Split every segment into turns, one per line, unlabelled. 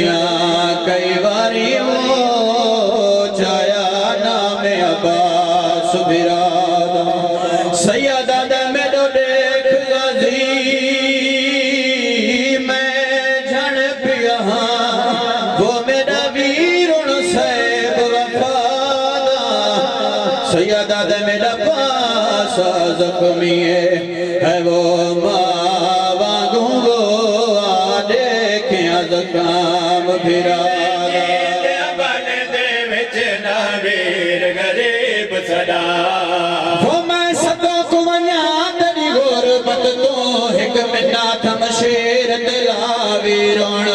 दियां कई बारी वो चाया नाम अब्बास बिरादा सैयदा दे मेडो देख गजी मैं झण पिया वो मेरा वीर सैब वफादा सैयदा दे मेरा पास जख्मी है वो मां वांगू वो आ देखिया जख्म फिरादा
बन दे विच नवीर गरीब सदा
वो मैं सदों को वञा तेरी गुरबत तो हिक मिना थम शेर दिलावी रोण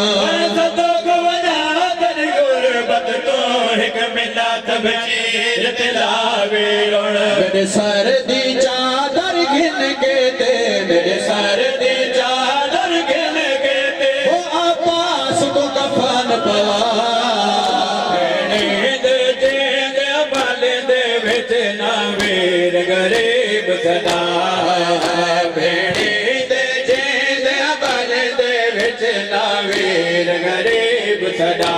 सदो को वजा तेरी गुरबत तो हिक मिला तबशीर दिलावे रोण
मेरे सर दी चादर घिन के ते मेरे सर दी
चादर गिन के ते
वो आपास को कफन पवा
नींद जेंद बल दे विच नवीर गरीब सदा भेड़ी दे जेंद बल दे विच नवीर गरीब सदा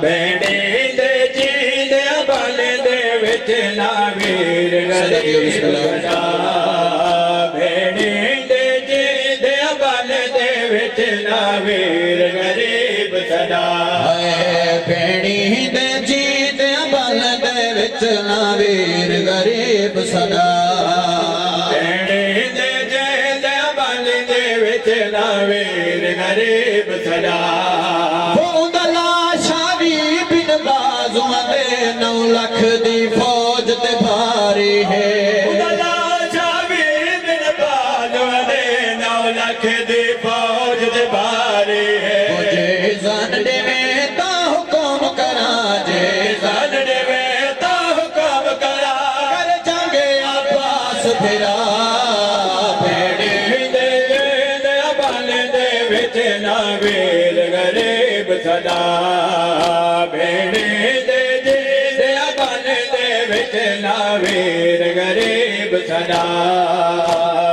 भेड़ी दे जेंद बल दे विच नवीर गरीब सदा भेड़ी दे जेंद बल दे विच नवीर गरीब सदा
भेड़ी दे जीत बल दे विच नवीर गरीब सदा
भेड़ी दे जेंद बल दे विच नवीर गरीब सदा
वो दलाशा भी बिन बाजुआं दे 9 लख दी फौज ते भारी है
उदलाशा भी बिन बाजुआं दे 9 लख दी फौज दे भारी है
मुझे जान देवे ता हुक्म करा जे
सन देवे ता हुक्म करा
कर जांगे आपास फिरा
भेड़ी दे जेंद बल दे विच नवीर गरीब सदा भेड़ी दे जेंद बल दे विच नवीर गरीब सदा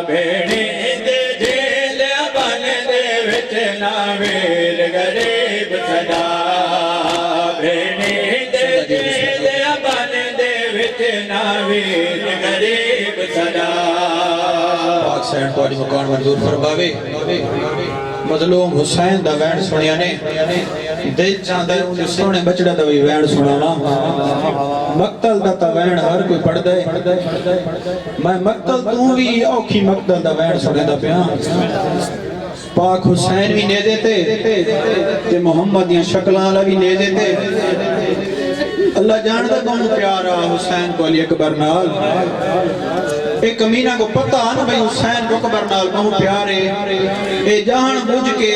भेड़ी दे जेंद बल दे विच नवीर गरीब सदा भेड़ी दे जेंद बल दे विच नवीर गरीब सदा
पाक सैन तुहाडी मकान मंजूर फरमावे मजलूम हुसैन दा वैन सुनिया ने दिल चाहता है उन्हें सोने बचड़ा दा भी वैन सुनावा मक्तल दा ता वैन हर कोई पढ़दा है मैं मक्तल तू भी औखी मक्तल दा वैन सुनेदा पिया पाक हुसैन भी नेदे ते मोहम्मद दियां शक्लां वाला भी नेदे ते अल्लाह जानदा कौन प्यारा हुसैन को अली अकबर नाल एक कमीना को पता ना भाई हुसैन को अकबर नाल बहुत प्यारे ए जान बुझ के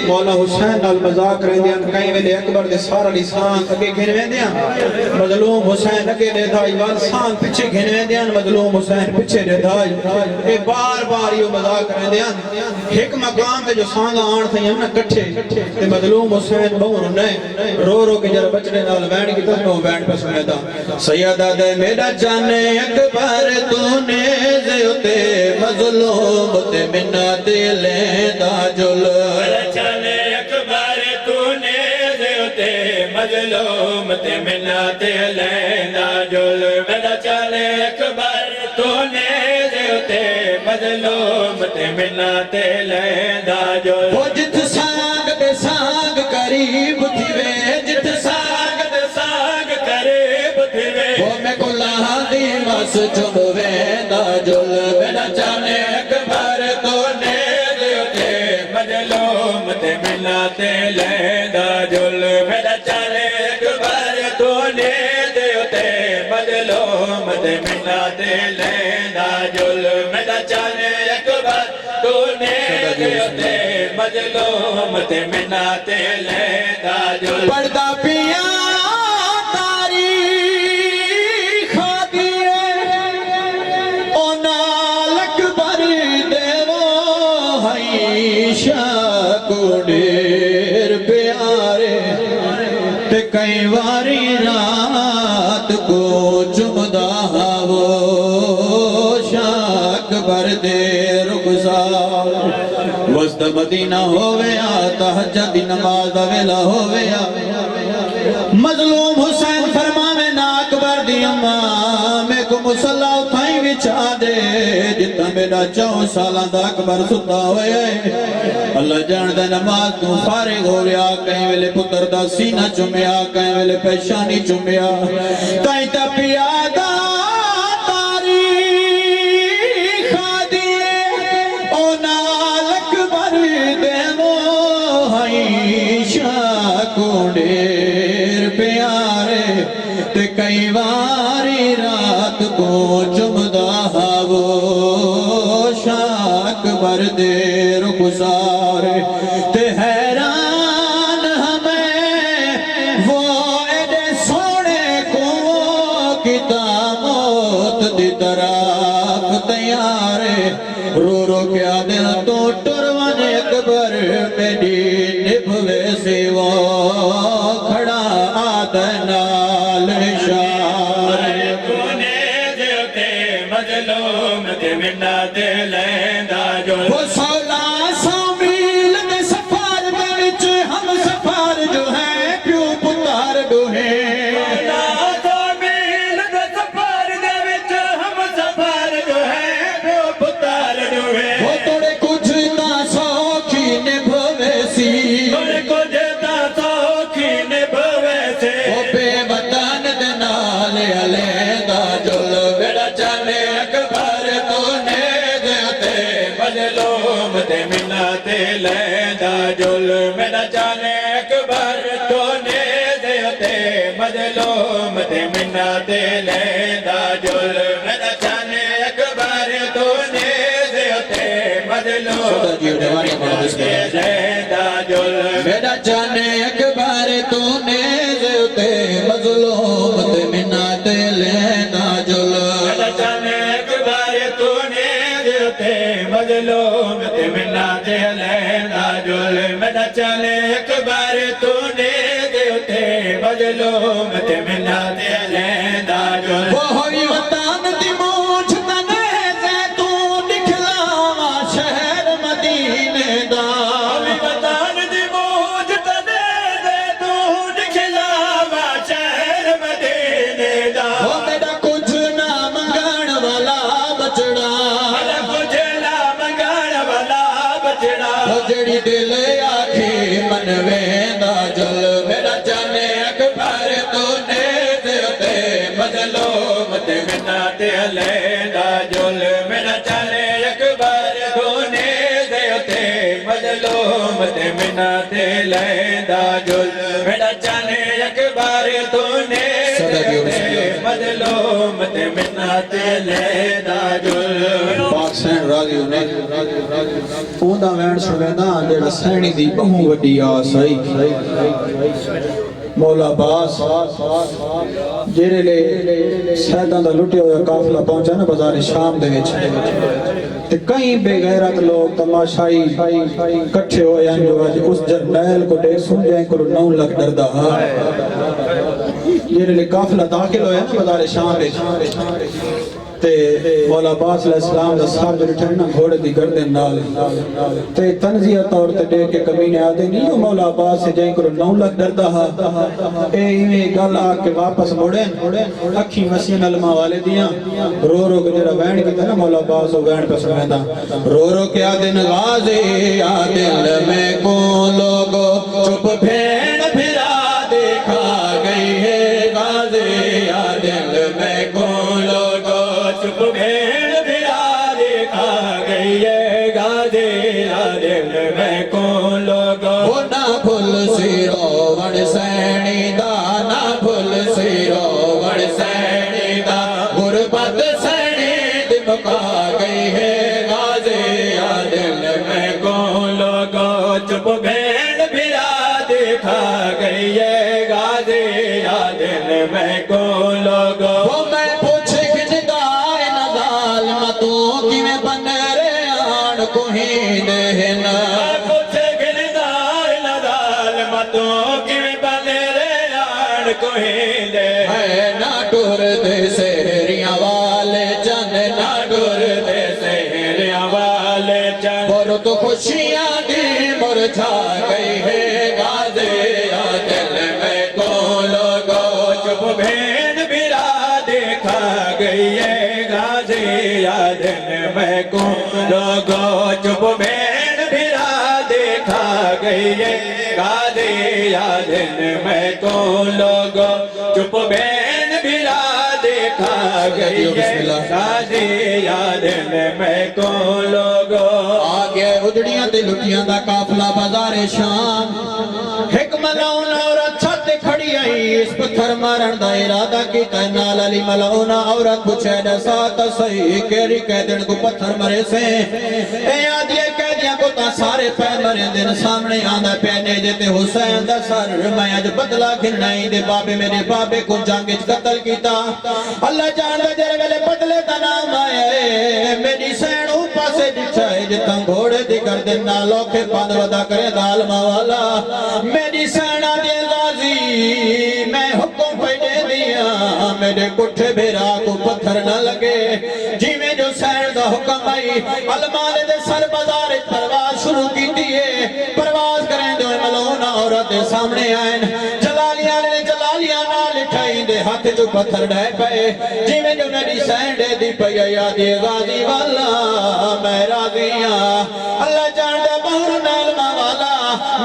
मौला हुसैन नाल मजाक रहंदे हैं कई वेले अकबर दे सारा लिसान अगे गिन वेंदे हैं मजलूम हुसैन अगे रहंदा इवाल सान पीछे गिन वेंदे हैं मजलूम हुसैन पीछे रहंदा ए बार-बार यो मजाक रहंदे हैं एक मकाम पे जो सांग आण थई ना इकट्ठे ते मजलूम हुसैन बहु ने रो रो के जरा बचड़े नाल बैठ के तो बैठ पे सुनेदा सैयदा दे मेरा जाने अकबर तूने उते मजलूम ते मिन्नत लेंदा जुल
चले अकबर तूने उते मजलूम ते मिन्नत लेंदा जुल मेरा चले अकबर तूने उते मजलूम ते मिन्नत लेंदा जुल
वो जित सांग दे सांग करीब थिवे जित सांग दे सांग करीब थिवे वो मैं कुल्ला दी मस चुनवे दा जुल मेरा जाने अकबर तूने
उते मजलूम ते मिन्नत लेंदा जुल मेरा चले अकबर तूने उते मजलूम ते मिन्नत लेंदा जुल मेरा चले अकबर तूने उते मजलूम ते मिन्नत लेंदा जुल
पढ़दा पिया तारीख दिए ओ नाल अकबर देवो हईशा कुड़ेर प्यारे ते कई वारी रात को चुमदा वो शाक बर दे रुखसार मस्त मदीना होवे तहज्जुद दी नमाज दा वेला होवे मजलूम हुसैन फरमावे ना अकबर दी अम्मा मैं को मुसल्ला उठाई विछा दे जितना मेरा 4 सालां दा अकबर सुता होए अल्लाह जानदा नमाज तू फारिग हो गया कहीं वेले पुत्र दा सीना चुमया कहीं वेले पेशानी चुमया कहीं ता पिया दा तारीख दी ओ नाल अकबर दे मोहई शाकुंडेर प्यारे ते कई बारी रात को चुमदा वो शाकबर दे रुखसारे ते हैरान हमें वो एडे सोने को किता मौत दी तरफ तैयारे रो रो क्या दिल तो टुरवन अकबर मेरी निभवे से वो खड़ा आदनाल शारे
कोने देते मजलूम ते मिन्ना दे लेंदा जो
वो 1600 मील में सफर में विच हम सफर जो है प्यो पुतार डोहे वो तोड़े कुछ ना सौखी निभवे सी वो बेवतन दे नाल अलैदा जुल बेड़ा चले अकबर तूने देते
मजलूम ते मिन्ना दे लेंदा जुल मेरा जाने अकबर तूने देते मजलूम ते मिन्ना दे लेंदा जुल मेरा जाने अकबर तूने देते मजलूम ते लेंदा जुल
बेड़ा जाने अकबर तूने देते मजलूम ते मिन्ना ते लेना जुल
मेरा जाने अकबर तूने देते मजलूम ते मिन्ना दे लेंदा जुल मेरा जाने अकबर तूने देते मजलूम ते मिन्ना दे लेंदा जुल
वो होई वतन दी मूछ तने जैतून दिखलावा शहर मदीने दा
वतन दी मौज तने दे तू दिखलावा शहर मदीने दा
वो मेरा कुछ ना मंगण वाला बचड़ा
मेरा कुछ ना मंगण वाला बचड़ा
वो जड़ी दिल आखे मन वेंदा जुल मेरा जाने अकबर तूने देते
मजलूम ते मिन्ना ते लेंदा जुल मेरा चले अकबर तूने देते मजलूम ते मिन्ना ते लेंदा जुल मेरा चले अकबर तूने देते मजलूम ते मिन्ना ते लेंदा जुल
पाक सैन राजी ने ओंदा वैण सुवेंदा जेड़ा सैनी दी बहु वड्डी आस आई मौला बास जेरे ले सैदां दा लुटिया होया काफिला पहुंचा ना बाजार शाम दे विच ते कई बेगैरत लोग तमाशाई इकट्ठे होए हैं जो अज उस जरनैल को देख सुन जाए को 9 लाख डरदा जेरे ले काफिला दाखिल होया ना बाजार शाम दे ते मौला अब्बास अलैहिस्सलाम दा साहब जो ठहरना घोड़े दी गर्दन नाल ते तंजिया तौर ते देख के कमीने आदे नहीं हो मौला अब्बास से जाई करो 9 लाख डरदा हा ए इवे गल आके वापस मुड़े अखी मसीन अलमा वाले दियां रो रो के जरा वैन कीता ना मौला अब्बास ओ वैन पे सुनदा रो रो के आदिन गाज़ी आ दिल में को लोगो चुप भेड़ फिरा देखा गई है गाज़ी आ दिल में को लोगो
चुप भेड़ बिरा देखा गई है गाजे दिल में कौन लोगो
वो ना भूल सिरो वण सैनी दा ना भूल सिरो वण सैनी दा गुरबत सैनी दिमका गई है गाजे आ दिल में
कौन लोगो चुप भेड़ बिरा देखा गई है गाजे दिल में कौन लोगो
वो मैं पूछे कि निगाह नदाल तू किवें बन रे आन कोही देना
पूछे गिरदार नदाल मतों कि बने रे आन कोहिंदे
है ना टुर दे सहरियां वाले चंद ना
ना डर दे सहरिया वाले चंद
और तो खुशियां
छा गई है गाजे या दिल में को लोगो चुप भेड़ बिरा देखा गई है गाजे या दिल में को लोगो चुप भेड़ बिरा देखा गई है गाजे या दिल में को लोगो चुप भेड़ बिरा देखा गई है गाजे या दिल में को लोगो
आगे उजड़ियां ते लुटियां दा काफला बाजारे शाम हिक मलाउन औरत छत खड़ी आई इस पत्थर मारन दा इरादा कीता नाल अली मलाउना औरत पुछे दसा त सही केड़ी कैदन को पत्थर मरे से ए आदि कैदियां को ता सारे पै मरे दिन सामने आंदा पैने जे ते हुसैन दा सर मैं अज बदला खिलनाई दे बाबे मेरे बाबे को जंग च कत्ल कीता अल्लाह जानदा जेरे वेले बदले दा नाम आया मेरी सैन ऊ पासे दिखा है जिता घोड़े दी गर्दन नाल औखे पंद वदा करे दालमा वाला मेरी सेना दे गाजी मैं हुक्म पैदे दिया मेरे कुठे बेरा को पत्थर न लगे जिवें जो सैन दा हुक्म आई अलमारे दे सर बाजार परवाज शुरू की दिए परवाज करें दो मलौना औरत दे सामने आए जलालिया ने जलालिया नाल उठाई दे हाथ जो पत्थर डे पे जिवें जो मेरी सैन दे दी पई याद गाजी वाला मैं राजिया अल्लाह जानदा बहुर नालमा वाला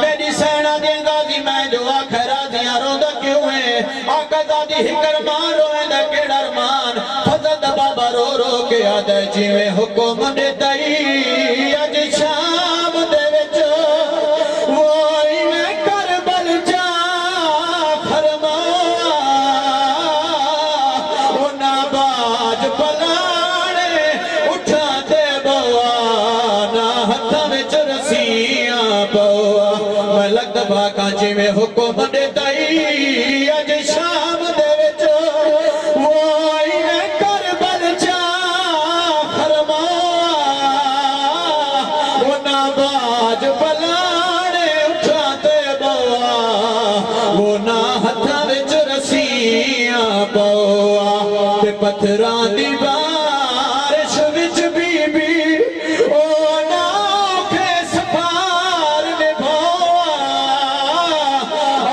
मेरी सेना दे गाजी मैं जो आखिर राजिया रोंदा क्यों है आका दादी हिकर मारो दा केड़ा अरमान फजल दा बाबा रो रो के आदा जिवें हुक्म दे तई अज शाम दे विच वोई मैं करबल जा फरमा ओ ना बाज पलाणे उठा दे बवा ना हत्थां विच रस्सियां पवा मैं लगदा बाका जिवें हुक्म दे तई अज शाम दे विच वोई मैं करबल जा फरमा ओ ना बाज पलाणे उठा दे बवा वो ना हत्थां विच रस्सियां पवा ते पत्थरां दी बारिश विच बीबी ओ ना औखे सफार निभावा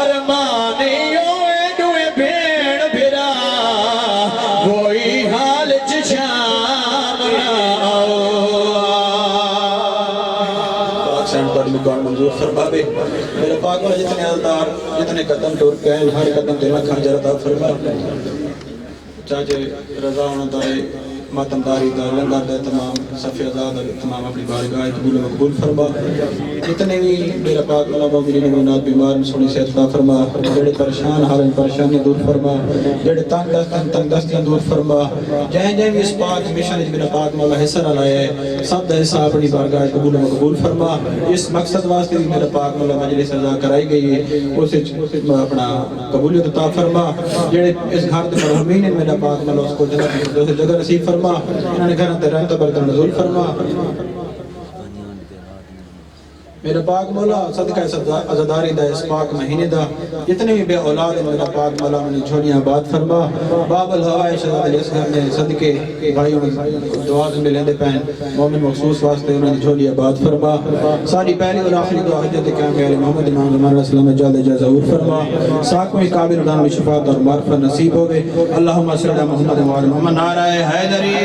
अरमानियो एडुए भेड़ भिरा वही हाल च शाम ना आओ पर मुकाम मंजूर फरमावे मेरे पाक वाले जितने अल्तार जितने कदम टूर के हैं हर कदम तेरा खंजर अता फरमा चाचे रजा होना तारे मातमदारी दा लंगर दे तमाम सफे आजाद तमाम अपनी बारगाह कबूल मकबूल फरमा जितने भी मेरा पाक वाला मोमिन मोमिनात बीमार सुनी सेहत अता फरमा जेड़े परेशान हालन परेशानी दूर फरमा जेड़े तंग दस्तियां दूर फरमा जय जय भी इस पाक मिशन में मेरा पाक मौला हिस्सा लाया है सब दा हिस्सा अपनी बारगाह कबूल मकबूल फरमा इस मकसद वास्ते भी मेरा पाक मौला मजलिस सजा कराई गई है उस अपना कबूलियत अता फरमा जेड़े इस घर दे मरहूमीन ने मेरा पाक मौला उसको जगह नसीब फरमा इन्होंने घर ते रहमत बरकत नज़ूल फरमा मेरा पाक मौला सदका अज़ादारी दा इस पाक महीने दा जितने भी बे औलाद हैं मेरा पाक मौला उन्हें छोड़ियां बात फरमा बाबल हवाए शहजाद अली असगर ने सदके भाइयों दुआ में लेंदे पैन मोमिन मखसूस वास्ते उन्हें छोड़ियां बात फरमा सारी पहली और आखिरी दुआ हजरत कामिल अली मोहम्मद इमाम ज़मान अलैहिस्सलाम जल्द जज़ाउर फरमा साकवें काबिल दान में शफाअत और मार्फत नसीब होवे अल्लाहुम्मा सल्ली अला मुहम्मद व अला मोहम्मद नाराए हैदरी